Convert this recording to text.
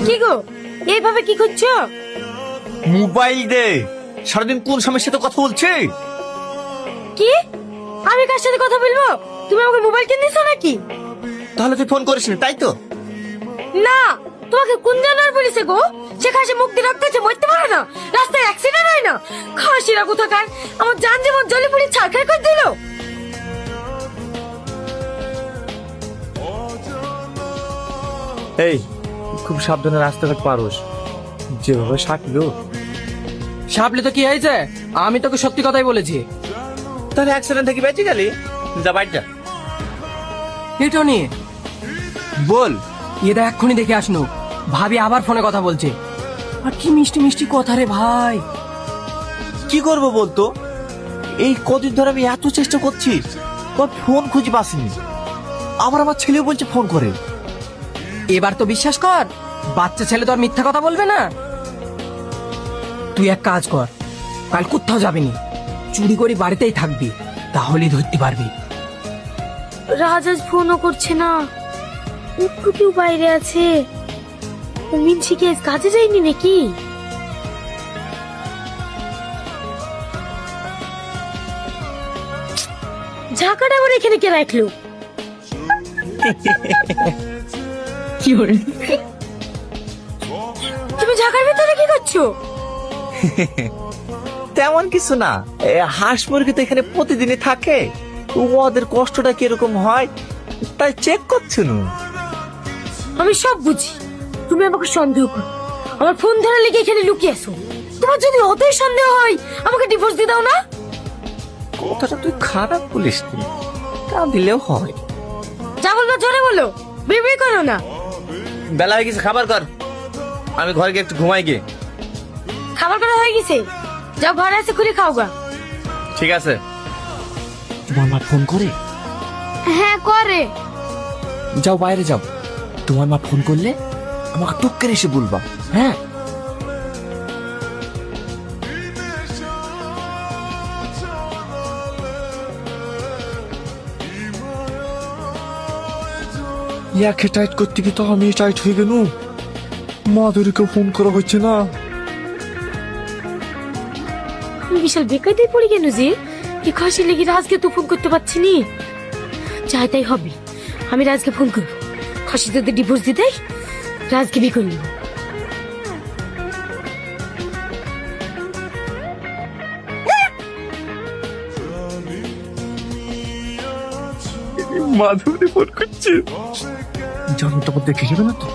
কি গো এইভাবে কি করছো? মোবাইল দে। সারাদিন কোন সমস্যা তো কথা বলছে? কি আমি কার সাথে কথা বলবো? তুমি আমাকে মোবাইল কিনে দিছো নাকি? তাহলে তুই ফোন করিস না তাই তো? না, তোমাকে কোন জানার বলেছে গো? সে খাসি মুক্তি রক্তেছে মরতে পারে না, রাস্তায় অ্যাক্সিডেন্ট হয় না। খাসিরা কোথাকার আমার জান জীবন জলে পুড়ে ছারখার করে দিল। এই খুব সাবধানে রাস্তাঘাট পারোস, যেভাবে সাপলো। সাপলে তো কি হয়েছে? আমি তোকে সত্যি কথাই বলেছি। তাহলে অ্যাক্সিডেন্ট থেকে বেঁচে গেলি? যা বাইর যা। এটা নিয়ে বল। এটা এক্ষুনি দেখে আসনু, ভাবি আবার ফোনে কথা বলছে। আর কি মিষ্টি মিষ্টি কথা রে ভাই। কি করবো বলতো? এই কদিন ধরে আমি এত চেষ্টা করছি, তোর ফোন খুঁজে পাসনি। আবার আমার ছেলে বলছে ফোন করে। এবার তো বিশ্বাস কর, বাচ্চা ছেলে তো আর মিথ্যা কথা বলবে না। তুই এক কাজ কর, কাল কোথাও যাবিনি, চুরি করে বাড়িতেই থাকবি, তাহলেই ধরতে পারবি। রাজ আজ ফোনও করছে না, একটু কেউ বাইরে আছে। মিনছি কি আজ কাজে যায়নি নাকি? ঝাঁকাটা আবার এখানে কে রাখলো? তুমি ঝাঁকার ভিতরে কি করছো? তেমন কিছু না, হাঁস মুরগি তো এখানে প্রতিদিনই থাকে, ওদের কষ্টটা কিরকম হয় তাই চেক করছো না? আমি সব বুঝি, তুমি আমাকে সন্দেহ করো। আমার ফোন ধরে লেগে এখানে লুকিয়ে আসো। তোমার যদি অতই সন্দেহ হয় আমাকে ডিভোর্স দিয়ে দাও না। কথাটা তুই খারাপ বলিস নি, তা দিলেও হয়। যা বলবো জোরে বলো, বিড়বিড় করো না। বেলা হয়ে গেছে, খাবার কর। আমি ঘরে গিয়ে একটু ঘুমাই গিয়ে। খাবার করা হয়ে গেছে, যাও ঘরে এসে খুলে খাও গা। ঠিক আছে। তোমার মা ফোন করে? হ্যাঁ করে। যাও বাইরে যাও, তোমার মা ফোন করলে আমাকে টুক করে এসে বলবা, হ্যাঁ? ইয়াকে টাইট করতে গিয়ে তো আমি টাইট হয়ে গেল। মাধুরীকে ফোন করা হচ্ছে না। আমি বিশাল বেকার দিয়ে পড়ি কেন যে? কি খাসি লেগে রাজকে তো ফোন করতে পারছি নি। চাই তাই হবে, আমি রাজকে ফোন করবো। খাসি যদি ডিভোর্স দিতে রাজকে বিয়ে করে নেবো। মাধুরী ফোন করছে, জানো তো দেখে যাবে না তো?